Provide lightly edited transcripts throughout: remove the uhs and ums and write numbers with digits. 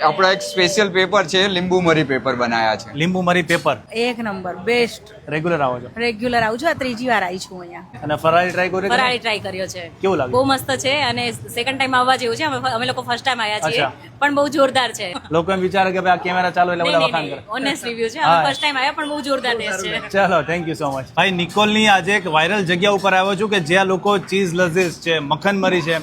આપણા એક special paper છે, લીંબુ મરી પેપર બનાયા છે. લીંબુ મરી પેપર એક નંબર બેસ્ટ. રેગ્યુલર આવો છો રેગ્યુલર આવું છું, આ ત્રીજી વાર આવી છું અહીંયા. અને ફરાળી ટ્રાય કરી ફરાળી ટ્રાય કર્યો છે. કેવું લાગ્યું? બહુ મસ્ત છે અને સેકન્ડ ટાઈમ આવવા જેવું છે. અમે લોકો ફર્સ્ટ ટાઈમ આવ્યા છીએ, પણ બહુ જોરદાર છે. લોકો એમ વિચારે કે ભાઈ આ કેમેરા ચાલુ એટલે બધા વખાણ કરે. ઓનેસ્ટ રિવ્યુ છે. અમે ફર્સ્ટ ટાઈમ આવ્યા પણ બહુ જોરદાર ટેસ્ટ છે. ચલો, થેન્ક યુ સો મચ. ભાઈ નિકોલની આજે એક વાયરલ જગ્યા ઉપર આવ્યો છું કે જ્યાં લોકો ચીઝ લઝીઝ છે, મક્ખન મરી છે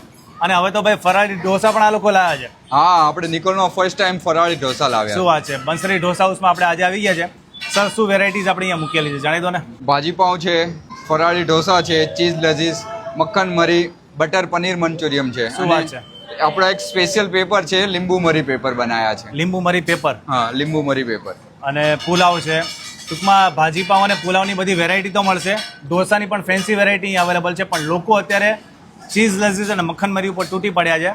અને હવે તો ભાઈ ફરાળી ઢોસા પણ આ લોકો લાવ્યા છે. હા, આપણે નિકોલનો ફર્સ્ટ ટાઈમ ફરાળી ઢોસા શું લાવ્યા. વાત છે? બંસરી ઢોસા હાઉસમાં આપણે આજે આવી ગયા છે. સર, શું વેરાયટીઝ આપણે અહીંયા મૂકેલી છે જાણી દો ને. ભાજી પાઉં છે, ફરાળી ઢોસા છે, ચીઝ લઝીઝ, મક્ખન મરી, બટર પનીર મંચુરિયમ છે. શું વાત છે? આપણા એક સ્પેશિયલ પેપર છે, લીંબુ મરી પેપર બનાયા છે. લીંબુ મરી પેપર હા, લીંબુ મરી પેપર. અને પુલાવ છે. ટૂંકમાં ભાજી પાઉં અને પુલાવની બધી વેરાયટી તો મળશે. ઢોસાની પણ ફેન્સી વેરાયટી અવેલેબલ છે, પણ લોકો અત્યારે ચીઝ લઝીઝ અને મક્ખન મરી ઉપર તૂટી પડ્યા છે,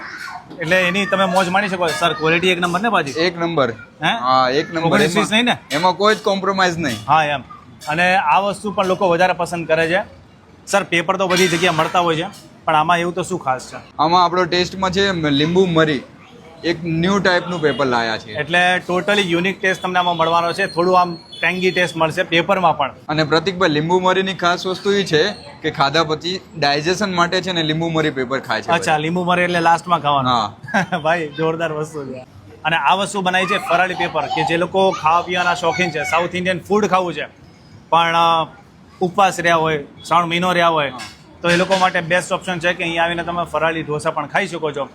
એટલે એની તમે મોજ માણી શકો. સર, ક્વોલિટી એક નંબર ને ભાજી? એક નંબર. હે? હા, એક નંબર. 19-20 નહીં ને? એમાં કોઈ જ કોમ્પ્રોમાઇઝ નહીં. હા, એમ. અને આ વસ્તુ પણ લોકો વધારે પસંદ કરે છે. સર, પેપર તો બધી જગ્યાએ મળતા હોય છે, પણ આમાં એવું તો શું ખાસ છે? આમાં આપણો ટેસ્ટમાં છે લીંબુ મરી, એક ન્યૂ ટાઈપનું પેપર લાયા છે. એટલે ટોટલી યુનિક ટેસ્ટ તમને આમાં મળવાનો છે. થોડું આમ ટેંગી ટેસ્ટ મળશે પેપરમાં પણ. અને પ્રતિકભાઈ, લીંબુ મરીની ખાસ વસ્તુ એ છે કે ખાધા પછી ડાયજેશન માટે છે ને લીંબુ મરી પેપર ખાય છે. અચ્છા, લીંબુ મરી એટલે લાસ્ટમાં ખાવાનું. હા. ભાઈ, જોરદાર વસ્તુ છે. અને આ વસ્તુ બનાવી છે ફરાળી પેપર, કે જે લોકો ખાવા પીવાના શોખીન છે, સાઉથ ઇન્ડિયન ફૂડ ખાવું છે, પણ ઉપવાસ રહ્યા હોય, 3 મહિનો રહ્યા હોય, તો એ લોકો માટે બેસ્ટ ઓપ્શન છે કે અહીંયા આવીને તમે ફરાળી ઢોસા પણ ખાઈ શકો છો.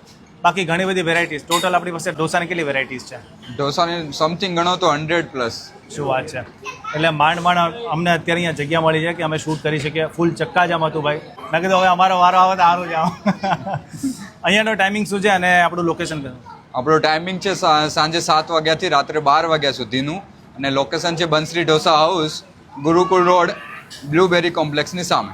બાકી ઘણી બધી વેરાયટીઝ. ટોટલ આપણી પાસે ઢોસાની કેટલી વેરાયટીઝ છે? ઢોસાની સમથિંગ ગણો તો 100+. શું વાત છે? એટલે માંડ અમને અત્યારે અહીંયા જગ્યા મળી છે કે અમે શૂટ કરી શકીએ. ફૂલ ચક્કાજામ હતું ભાઈ. મેં કીધું હવે અમારો વારો આવે તો સારું જાઓ. અહીંયાનો ટાઈમિંગ શું છે અને આપણું લોકેશન કયું? આપણો ટાઈમિંગ છે સાંજે 7 વાગ્યાથી રાત્રે 12 વાગ્યા સુધીનું, અને લોકેશન છે બંસરી ઢોસા હાઉસ, ગુરુકુળ રોડ, બ્લુબેરી કોમ્પ્લેક્સની સામે.